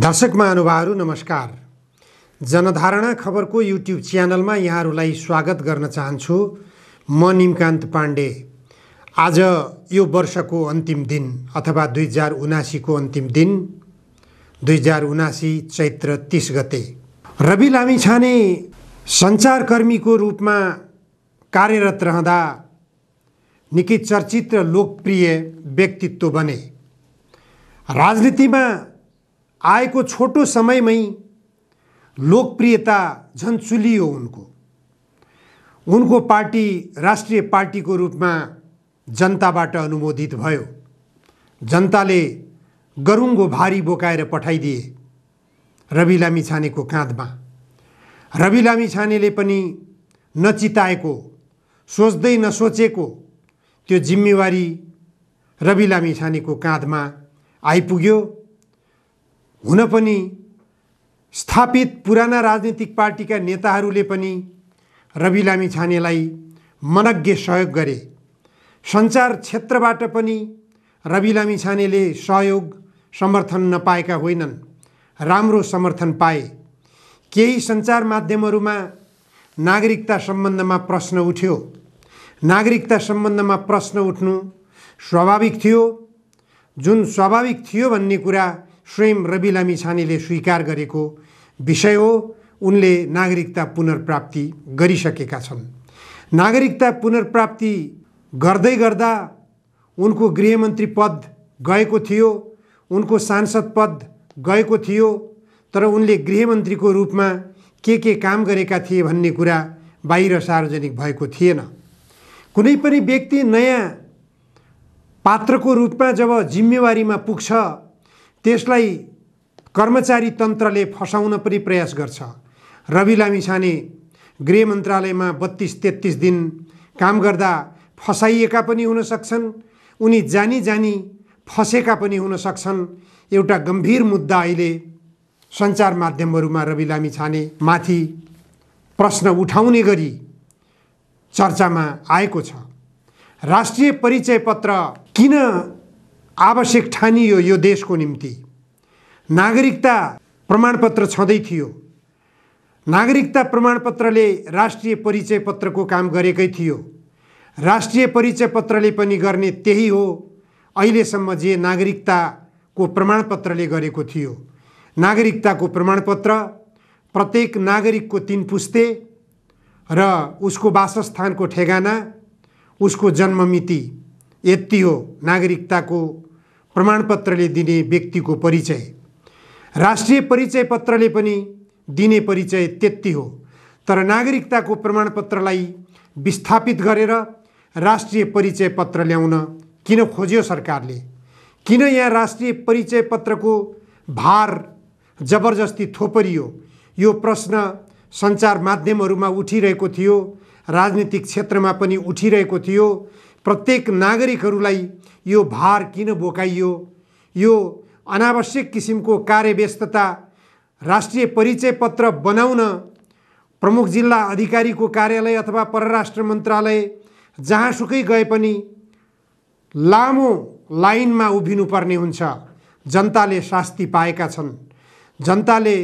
दर्शक महानुभावहरु नमस्कार। जनधारणा खबरको युट्युब च्यानलमा यहाँहरूलाई स्वागत गर्न चाहन्छु। म निमकान्त पाण्डे। आज यो वर्षको अन्तिम दिन अथवा 2079 को अन्तिम दिन 2079 चैत्र 30 गते रवि लामिछाने सञ्चारकर्मीको रूपमा कार्यरत रहँदा निकै चर्चित र लोकप्रिय व्यक्तित्व बने। राजनीतिमा आएको छोटो समयमै लोकप्रियता झन् चुलियो उनको पार्टी राष्ट्रिय पार्टीको रूपमा जनताबाट अनुमोदित भयो। जनताले गरुङ्गो भारी बोकाएर पठाइदिए रवि लामिछानेको काँधमा। रवि लामिछानेले पनि नचिताएको, सोच्दै नसोचेको त्यो जिम्मेवारी रवि लामिछानेको काँधमा आइपुग्यो। हुन पनि स्थापित पुराना राजनीतिक पार्टीका नेताहरूले पनि रवि लामिछानेलाई मनग्गे सहयोग गरे। सञ्चार क्षेत्रबाट पनि रवि लामिछानेले सहयोग समर्थन नपाएका होइनन्, राम्रो समर्थन पाए। केही सञ्चार माध्यमहरूमा नागरिकता सम्बन्धमा प्रश्न उठ्यो। नागरिकता सम्बन्धमा प्रश्न उठ्नु स्वाभाविक थियो। जुन स्वाभाविक थियो भन्ने कुरा स्वयं रवि लामिछानेले स्वीकार गरेको विषय हो। उनले नागरिकता पुनर्प्राप्ति गरिसकेका छन्। नागरिकता पुनर्प्राप्ति गर्दै गर्दा उनको गृहमन्त्री पद गएको थियो, उनको सांसद पद गएको थियो, तर उनले गृहमन्त्रीको रूपमा के काम गरेका थिए भन्ने कुरा बाहिर सार्वजनिक भएको थिएन। कुनै पनि व्यक्ति नयाँ पात्रको रूपमा जब जिम्मेवारीमा पुग्छ त्यसलाई कर्मचारी तन्त्रले फसाउन पनि प्रयास गर्छ। रवि लामिछाने गृह मन्त्रालयमा 32-33 दिन काम गर्दा फसाइएका पनि हुन सक्छन्, उनी जानी फसेका पनि हुन सक्छन्। एउटा गम्भीर मुद्दा अहिले सञ्चार माध्यमहरूमा रवि लामिछाने माथि प्रश्न उठाउने गरी चर्चामा आएको छ। राष्ट्रिय परिचय पत्र किन आवश्यक ठानियो? यो देशको निम्ति नागरिकता प्रमाणपत्र छँदै थियो। नागरिकता प्रमाणपत्रले राष्ट्रिय परिचय पत्रको काम गरेकै थियो। राष्ट्रिय परिचय पत्रले पनि गर्ने त्यही हो अहिलेसम्म जे नागरिकताको प्रमाणपत्रले गरेको थियो। नागरिकताको प्रमाणपत्र प्रत्येक नागरिकको 3 पुस्ते र उसको वासस्थानको ठेगाना, उसको जन्ममिति, यति हो नागरिकताको प्रमाणपत्रले दिने व्यक्तिको परिचय। राष्ट्रिय परिचय पत्रले पनि दिने परिचय त्यति हो। तर नागरिकताको प्रमाणपत्रलाई विस्थापित गरेर राष्ट्रिय परिचय पत्र ल्याउन किन खोज्यो सरकारले? किन यहाँ राष्ट्रिय परिचय पत्रको भार जबरजस्ती थोपरियो? यो प्रश्न सञ्चार माध्यमहरूमा उठिरहेको थियो, राजनीतिक क्षेत्रमा पनि उठिरहेको थियो। प्रत्येक नागरिकहरूलाई यो भार किन बोकाइयो? यो अनावश्यक किसिमको कार्यव्यस्तता राष्ट्रिय परिचय पत्र बनाउन प्रमुख जिल्ला अधिकारीको कार्यालय अथवा परराष्ट्र मन्त्रालय जहाँसुकै गए पनि लामो लाइनमा उभिनुपर्ने हुन्छ। जनताले शास्ति पाएका छन्। जनताले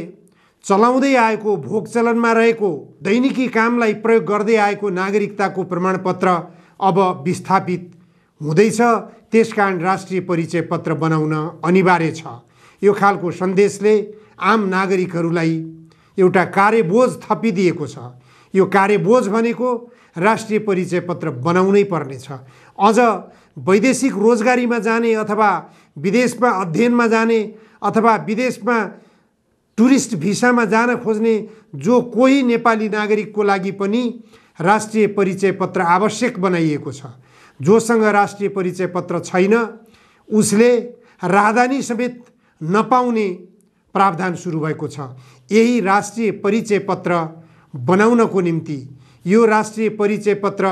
चलाउँदै आएको, भोग चलनमा रहेको, दैनिकी कामलाई प्रयोग गर्दै आएको नागरिकताको प्रमाणपत्र अब विस्थापित हुँदैछ। त्यसकारण राष्ट्रिय परिचय पत्र बनाउन अनिवार्य छ। यो खालको सन्देशले आम नागरिकहरूलाई एउटा कार्यबोझ थपिदिएको छ। यो कार्यबोझ भनेको राष्ट्रिय परिचय पत्र बनाउनै पर्नेछ। अझ वैदेशिक रोजगारीमा जाने अथवा विदेशमा अध्ययनमा जाने अथवा विदेशमा टुरिस्ट भिसामा जान खोज्ने जो कोही नेपाली नागरिकको लागि पनि राष्ट्रिय परिचय पत्र आवश्यक बनाइएको छ। जोसँग राष्ट्रिय परिचय पत्र छैन उसले राहदानी समेत नपाउने प्रावधान सुरु भएको छ। यही राष्ट्रिय परिचय पत्र बनाउनको निम्ति, यो राष्ट्रिय परिचय पत्र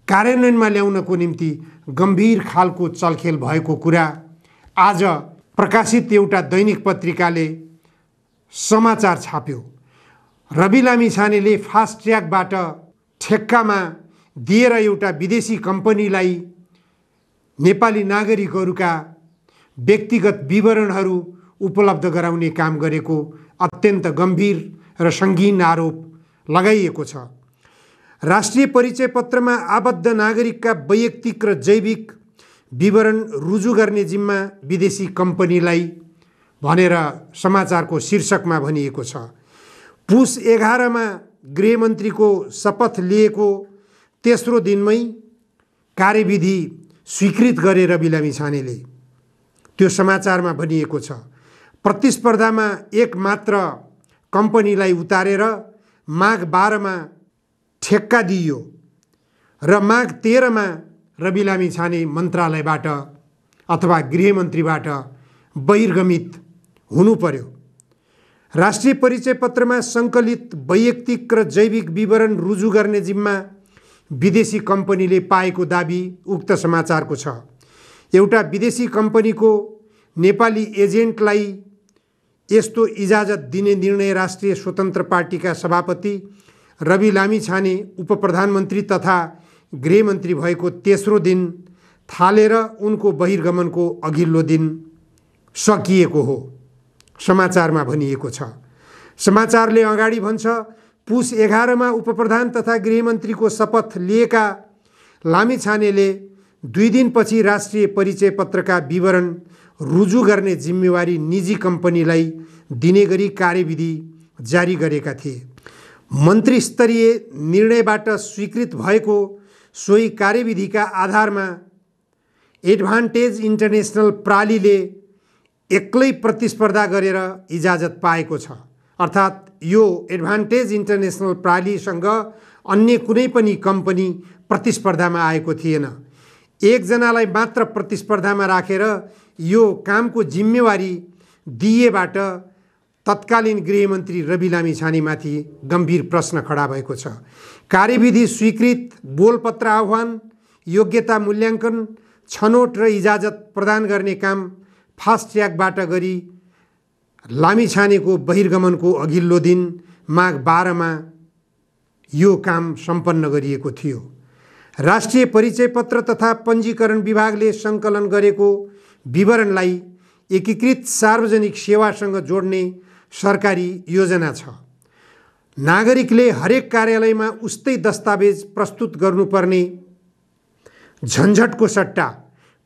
कार्यान्वयनमा ल्याउनको निम्ति गम्भीर खालको चलखेल भएको कुरा आज प्रकाशित एउटा दैनिक पत्रिकाले समाचार छाप्यो। रवि लामिछानेले फास्ट ट्र्याकबाट ठेक्कामा दिएर एउटा विदेशी कम्पनीलाई नेपाली नागरिकहरूका व्यक्तिगत विवरणहरू उपलब्ध गराउने काम गरेको अत्यन्त गम्भीर र सङ्गीन आरोप लगाइएको छ। राष्ट्रिय परिचय पत्रमा आबद्ध नागरिकका वैयक्तिक र जैविक विवरण रुजु गर्ने जिम्मा विदेशी कम्पनीलाई भनेर समाचारको शीर्षकमा भनिएको छ। पुस 11 गृहमन्त्रीको शपथ लिएको तेस्रो दिनमै कार्यविधि स्वीकृत गरे रवि लामिछानेले। त्यो समाचारमा भनिएको छ। प्रतिस्पर्धामा एक मात्र कम्पनीलाई उतारेर माघ 12 ठेक्का दिइयो र माघ 13 रवि लामिछाने मन्त्रालयबाट अथवा गृहमन्त्रीबाट बहिर्गमित हुनु पर्यो। राष्ट्रिय परिचय पत्रमा सङ्कलित वैयक्तिक र जैविक विवरण रुजु गर्ने जिम्मा विदेशी कम्पनीले पाएको दाबी उक्त समाचारको छ। एउटा विदेशी कम्पनीको नेपाली एजेन्टलाई यस्तो इजाजत दिने निर्णय राष्ट्रिय स्वतन्त्र पार्टीका सभापति रवि लामिछाने उपप्रधानमन्त्री तथा गृहमन्त्री भएको तेस्रो दिन थालेर उनको बहिर्गमनको अघिल्लो दिन सकिएको हो, समाचारमा भनिएको छ। समाचारले अगाडि भन्छ, पुस 11 उपप्रधान तथा गृहमन्त्रीको शपथ लिएका लामिछानेले 2 दिनपछि राष्ट्रिय परिचय पत्रका विवरण रुजु गर्ने जिम्मेवारी निजी कम्पनीलाई दिने गरी कार्यविधि जारी गरेका थिए। मन्त्रीस्तरीय निर्णयबाट स्वीकृत भएको सोही कार्यविधिका आधारमा एडभान्टेज इन्टरनेसनल प्रालीले एक्लै प्रतिस्पर्धा गरेर इजाजत पाएको छ। अर्थात् यो एडभान्टेज इन्टरनेसनल प्रालीसँग अन्य कुनै पनि कम्पनी प्रतिस्पर्धामा आएको थिएन। एकजनालाई मात्र प्रतिस्पर्धामा राखेर यो कामको जिम्मेवारी दिएबाट तत्कालीन गृहमन्त्री रवि लामिछानेमाथि गम्भीर प्रश्न खडा भएको छ। कार्यविधि स्वीकृत, बोलपत्र आह्वान, योग्यता मूल्याङ्कन, छनौट र इजाजत प्रदान गर्ने काम फास्ट ट्र्याकबाट गरी लामिछानेको बहिर्गमनको अघिल्लो दिन माघ 12 यो काम सम्पन्न गरिएको थियो। राष्ट्रिय परिचय पत्र तथा पञ्जीकरण विभागले सङ्कलन गरेको विवरणलाई एकीकृत सार्वजनिक सेवासँग जोड्ने सरकारी योजना छ। नागरिकले हरेक कार्यालयमा उस्तै दस्तावेज प्रस्तुत गर्नुपर्ने झन्झटको सट्टा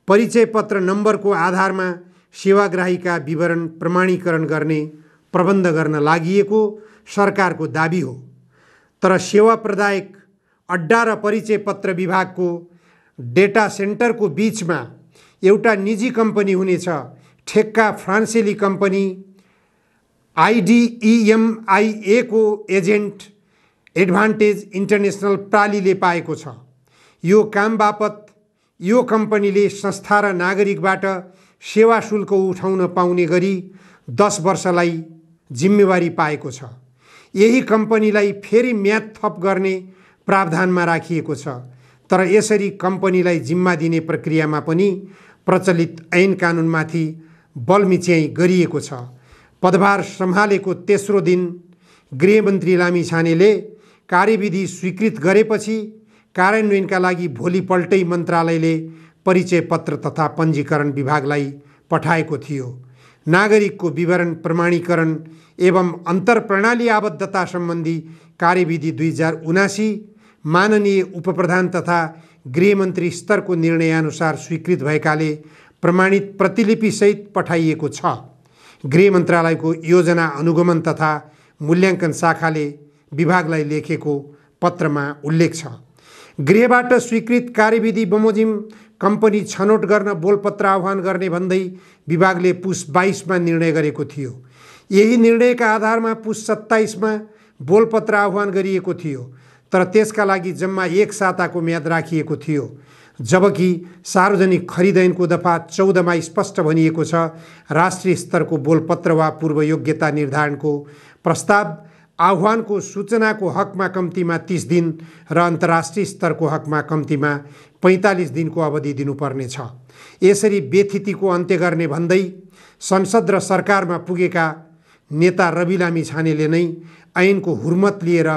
परिचय पत्र नम्बरको आधारमा सेवाग्राहीका विवरण प्रमाणीकरण गर्ने प्रबन्ध गर्न लागिएको सरकारको दाबी हो। तर सेवा प्रदायक अड्डा र परिचय पत्र विभागको डेटा सेन्टरको बीचमा एउटा निजी कम्पनी हुनेछ। ठेक्का फ्रान्सेली कम्पनी IDEMIA को एजेन्ट एडभान्टेज इन्टरनेसनल प्रालीले पाएको छ। यो काम बापत यो कम्पनीले संस्था र नागरिकबाट सेवा शुल्क उठाउन पाउने गरी 10 वर्षलाई जिम्मेवारी पाएको छ। यही कम्पनीलाई फेरि म्याद थप गर्ने प्रावधानमा राखिएको छ। तर यसरी कम्पनीलाई जिम्मा दिने प्रक्रियामा पनि प्रचलित ऐन कानुनमाथि बलमिच्याइ गरिएको छ। पदभार सम्हालेको तेस्रो दिन गृहमन्त्री लामिछानेले कार्यविधि स्वीकृत गरेपछि कार्यान्वयनका लागि भोलिपल्टै मन्त्रालयले परिचय पत्र तथा पञ्जीकरण विभागलाई पठाएको थियो। नागरिकको विवरण प्रमाणीकरण एवं अन्तर्प्रणाली आबद्धता सम्बन्धी कार्यविधि 2079 माननीय उपप्रधान तथा गृहमन्त्री स्तरको निर्णयअनुसार स्वीकृत भएकाले प्रमाणित प्रतिलिपिसहित पठाइएको छ। गृह मन्त्रालयको योजना अनुगमन तथा मूल्याङ्कन शाखाले विभागलाई लेखेको पत्रमा उल्लेख छ। गृहबाट स्वीकृत कार्यविधि बमोजिम कम्पनी छनौट गर्न बोलपत्र आह्वान गर्ने भन्दै विभागले पुस 22 निर्णय गरेको थियो। यही निर्णयका आधारमा पुस 27 बोलपत्र आह्वान गरिएको थियो। तर त्यसका लागि जम्मा 1 साताको म्याद राखिएको थियो। जबकि सार्वजनिक खरिद ऐनको दफा 14 स्पष्ट भनिएको छ, राष्ट्रिय स्तरको बोलपत्र वा पूर्व योग्यता निर्धारणको प्रस्ताव आह्वानको सूचनाको हकमा कम्तीमा 30 दिन र अन्तर्राष्ट्रिय स्तरको हकमा कम्तीमा 45 दिनको अवधि दिनुपर्नेछ। यसरी बेथितिको अन्त्य गर्ने भन्दै संसद र सरकारमा पुगेका नेता रवि लामिछानेले नै ऐनको हुर्मत लिएर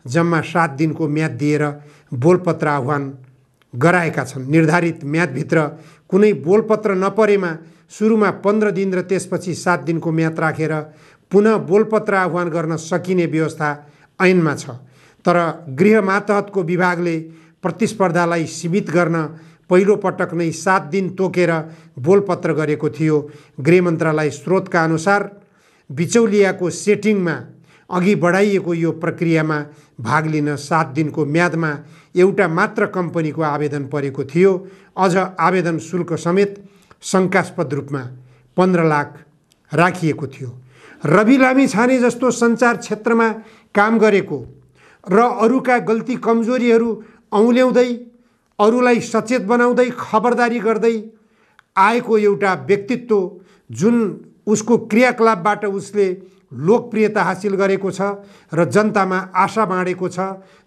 जम्मा 7 दिनको म्याद दिएर बोलपत्र आह्वान गराएका छन्। निर्धारित म्यादभित्र कुनै बोलपत्र नपरेमा सुरुमा 15 दिन र त्यसपछि 7 दिनको म्याद राखेर पुनः बोलपत्र आह्वान गर्न सकिने व्यवस्था ऐनमा छ। तर गृह मातहतको विभागले प्रतिस्पर्धालाई सीमित गर्न पहिलो पटक नै 7 दिन तोकेर बोलपत्र गरेको थियो। गृह मन्त्रालय स्रोतका अनुसार बिचौलियाको सेटिङमा अघि बढाइएको यो प्रक्रियामा भाग लिन 7 दिनको म्यादमा एउटा मात्र कम्पनीको आवेदन परेको थियो। अझ आवेदन शुल्क समेत शङ्कास्पद रूपमा 15 लाख राखिएको थियो। रवि लामिछाने जस्तो सञ्चार क्षेत्रमा काम गरेको र अरूका गल्ती कमजोरीहरू औँल्याउँदै अरूलाई सचेत बनाउँदै खबरदारी गर्दै आएको एउटा व्यक्तित्व, जुन उसको क्रियाकलापबाट उसले लोकप्रियता हासिल गरेको छ र जनतामा आशा बाँडेको छ।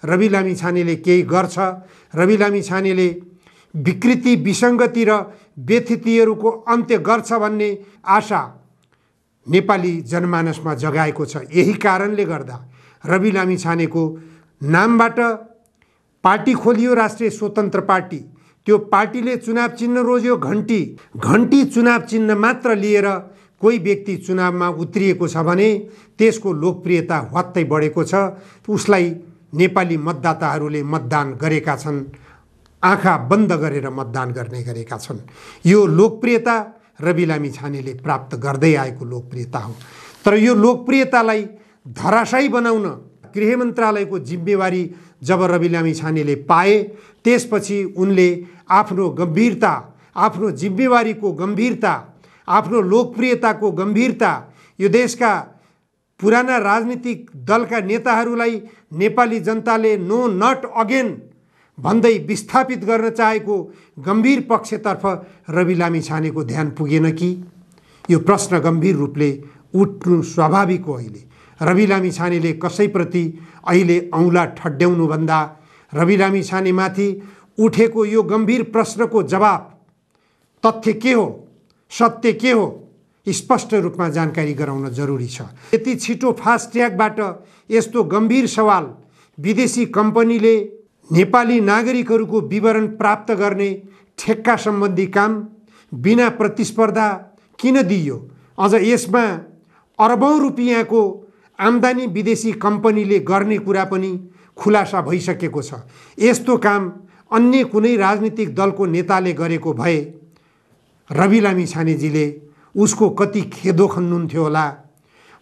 रवि लामिछानेले केही गर्छ, रवि लामिछानेले विकृति, विसङ्गति र व्यथितिहरूको अन्त्य गर्छ भन्ने आशा नेपाली जनमानसमा जगाएको छ। यही कारणले गर्दा रवि लामिछानेको नामबाट पार्टी खोलियो, राष्ट्रिय स्वतन्त्र पार्टी। त्यो पार्टीले चुनाव चिन्ह रोज्यो, घन्टी चुनाव चिन्ह मात्र लिएर कोही व्यक्ति चुनावमा उत्रिएको छ भने त्यसको लोकप्रियता हत्तै बढेको छ। उसलाई नेपाली मतदाताहरूले मतदान गरेका छन्, आँखा बन्द गरेर मतदान गर्ने गरेका छन्। यो लोकप्रियता रवि लामिछानेले प्राप्त गर्दै आएको लोकप्रियता हो। तर यो लोकप्रियतालाई धराशायी बनाउन गृह मन्त्रालयको जिम्मेवारी जब रवि लामिछानेले पाए, त्यसपछि उनले आफ्नो गम्भीरता, आफ्नो जिम्मेवारीको गम्भीरता, आफ्नो लोकप्रियताको गम्भीरता, यो देशका पुराना राजनीतिक दलका नेताहरूलाई नेपाली जनताले नो नट अगेन भन्दै विस्थापित गर्न चाहेको गम्भीर पक्षतर्फ रवि लामिछानेको ध्यान पुगेन कि? यो प्रश्न गम्भीर रूपले उठ्नु स्वाभाविक हो। अहिले रवि लामिछानेले कसैप्रति अहिले औँला ठड्याउनुभन्दा रवि लामिछानेमाथि उठेको यो गम्भीर प्रश्नको जवाब, तथ्य के हो, सत्य के हो, स्पष्ट रूपमा जानकारी गराउन जरुरी छ। यति छिटो फास्ट ट्र्याकबाट यस्तो गम्भीर सवाल, विदेशी कम्पनीले नेपाली नागरिकहरूको विवरण प्राप्त गर्ने ठेक्का सम्बन्धी काम बिना प्रतिस्पर्धा किन दिइयो? अझ यसमा अरबौं रुपियाँको आम्दानी विदेशी कम्पनीले गर्ने कुरा पनि खुलासा भइसकेको छ। यस्तो काम अन्य कुनै राजनीतिक दलको नेताले गरेको भए रवि लामिछानेजीले उसको कति खेदो खन्नुहुन्थ्यो होला।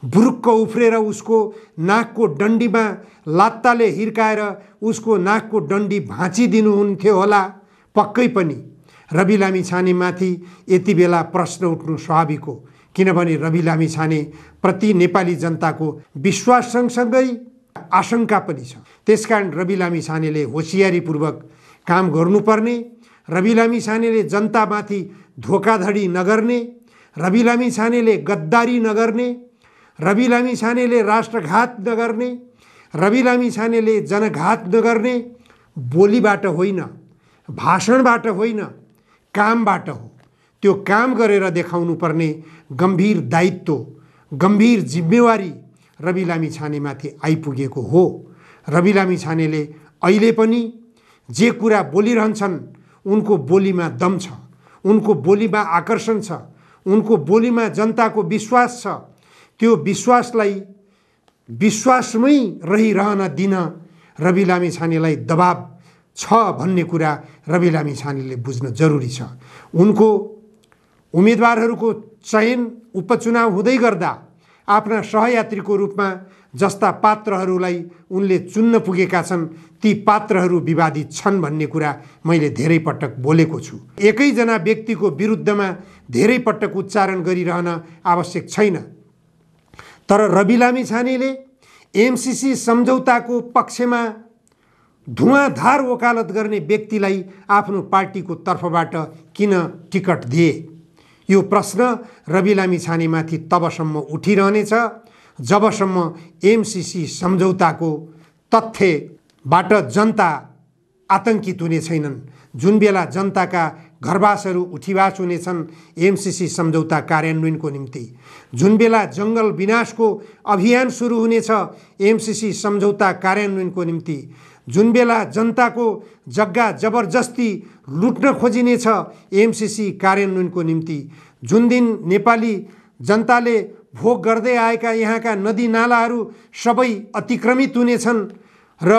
बुरुक्क उफ्रेर उसको नाकको डन्डीमा लात्ताले हिर्काएर उसको नाकको डन्डी भाँचिदिनुहुन्थ्यो होला। पक्कै पनि रवि लामिछानेमाथि यति बेला प्रश्न उठ्नु स्वाभाविक हो, किनभने रवि लामिछाने प्रति नेपाली जनताको विश्वास सँगसँगै आशंका पनि छ। त्यसकारण रवि लामिछानेले होसियारीपूर्वक काम गर्नुपर्ने, रवि लामिछानेले जनतामाथि धोकाधडी नगर्ने, रवि लामिछानेले गद्दारी नगर्ने, रवि लामिछानेले राष्ट्रघात नगर्ने, रवि लामिछानेले जनघात नगर्ने बोलीबाट होइन, भाषणबाट होइन, कामबाट हो। त्यो काम गरेर देखाउनु पर्ने गम्भीर दायित्व, गम्भीर जिम्मेवारी रवि लामिछानेमाथि आइपुगेको हो। रवि लामिछानेले अहिले पनि जे कुरा बोलिरहन्छन् उनको बोलीमा दम छ, उनको बोलीमा आकर्षण छ, उनको बोलीमा जनताको विश्वास छ। त्यो विश्वासलाई विश्वासमै रहिरहन दिन रवि लामिछानेलाई दबाब छ भन्ने कुरा रवि लामिछानेले बुझ्न जरुरी छ। उनको उम्मेदवारहरूको चयन उपचुनाव हुँदै गर्दा आफ्ना सहयात्रीको रूपमा जस्ता पात्रहरूलाई उनले चुन्न पुगेका छन्, ती पात्रहरू विवादित छन् भन्ने कुरा मैले धेरै पटक बोलेको छु। एकैजना व्यक्तिको विरुद्धमा धेरै पटक उच्चारण गरिरहन आवश्यक छैन। तर रवि लामिछानेले एमसीसी सम्झौताको पक्षमा धुवाँधार वकालत गर्ने व्यक्तिलाई आफ्नो पार्टीको तर्फबाट किन टिकट दिए? यो प्रश्न रवि लामिछानेमाथि तबसम्म उठिरहनेछ जबसम्म एमसीसी सम्झौताको तथ्यबाट जनता आतंकित हुने छैनन्। जुन बेला जनताका घरबासहरू उठिवास हुनेछन् एमसीसी सम्झौता कार्यान्वयनको निम्ति, जुन बेला जङ्गल विनाशको अभियान सुरु हुनेछ एमसीसी सम्झौता कार्यान्वयनको निम्ति, जुन बेला जनताको जग्गा जबरजस्ती लुट्न खोजिनेछ एमसीसी कार्यान्वयनको निम्ति, जुन दिन नेपाली जनताले भोग गर्दै आएका यहाँका नदी नालाहरू सबै अतिक्रमित हुनेछन् र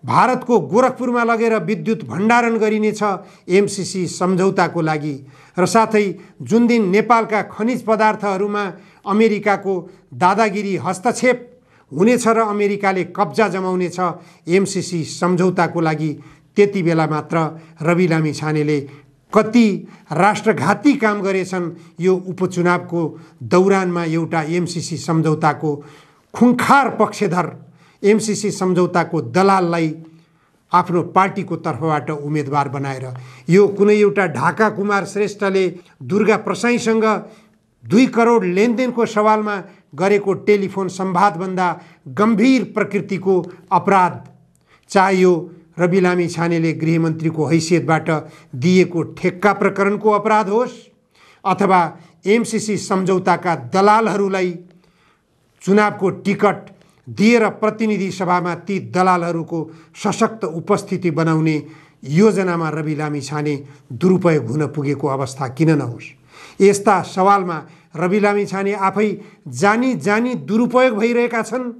भारतको गोरखपुरमा लगेर विद्युत भण्डारण गरिनेछ एमसीसी सम्झौताको लागि, र साथै जुन दिन नेपालका खनिज पदार्थहरूमा अमेरिकाको दादागिरी हस्तक्षेप हुनेछ र अमेरिकाले कब्जा जमाउनेछ एमसीसी सम्झौताको लागि, त्यति बेला मात्र रवि लामिछानेले कति राष्ट्रघाती काम गरेछन् यो उपचुनावको दौरानमा एउटा एमसीसी सम्झौताको खुङ्खार पक्षधर, एमसीसी सम्झौताको दलाललाई आफ्नो पार्टीको तर्फबाट उम्मेदवार बनाएर, यो कुनै एउटा ढाका कुमार श्रेष्ठले दुर्गा प्रसाईसँग 2 करोड लेनदेनको सवालमा गरेको टेलिफोन संवादभन्दा गम्भीर प्रकृतिको अपराध, चाहे यो रवि लामिछानेले गृहमन्त्रीको हैसियतबाट दिएको ठेक्का प्रकरणको अपराध होस् अथवा एमसीसी सम्झौताका दलालहरूलाई चुनावको टिकट दिएर प्रतिनिधि सभामा ती दलालहरूको सशक्त उपस्थिति बनाउने योजनामा रवि लामिछाने दुरुपयोग हुन पुगेको अवस्था किन नहोस्। यस्ता सवालमा रवि लामिछाने आफै जानी दुरुपयोग भइरहेका छन्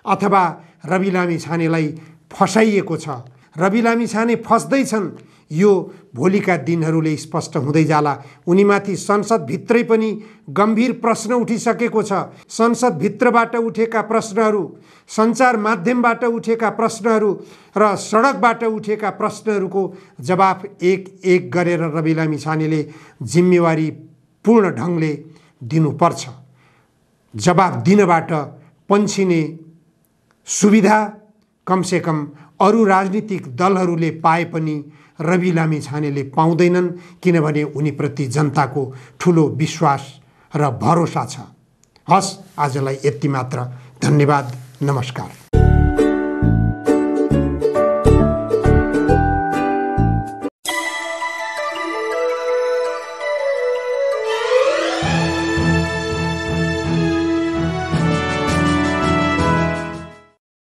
अथवा रवि लामिछानेलाई फसाइएको छ। रवि लामिछाने फस्दैछन्, यो भोलिका दिनहरूले स्पष्ट हुँदै जाला। उनीमाथि संसदभित्रै पनि गम्भीर प्रश्न उठिसकेको छ। संसदभित्रबाट उठेका प्रश्नहरू, सञ्चार माध्यमबाट उठेका प्रश्नहरू र सडकबाट उठेका प्रश्नहरूको जवाफ एक एक गरेर रवि लामिछानेले जिम्मेवारी पूर्ण ढङ्गले दिनुपर्छ। जवाफ दिनबाट पन्छिने सुविधा कमसेकम अरू राजनीतिक दलहरूले पाए पनि रवि लामिछानेले पाउँदैनन्, किनभने उनीप्रति जनताको ठुलो विश्वास र भरोसा छ। हस्, आजलाई यति मात्र। धन्यवाद, नमस्कार।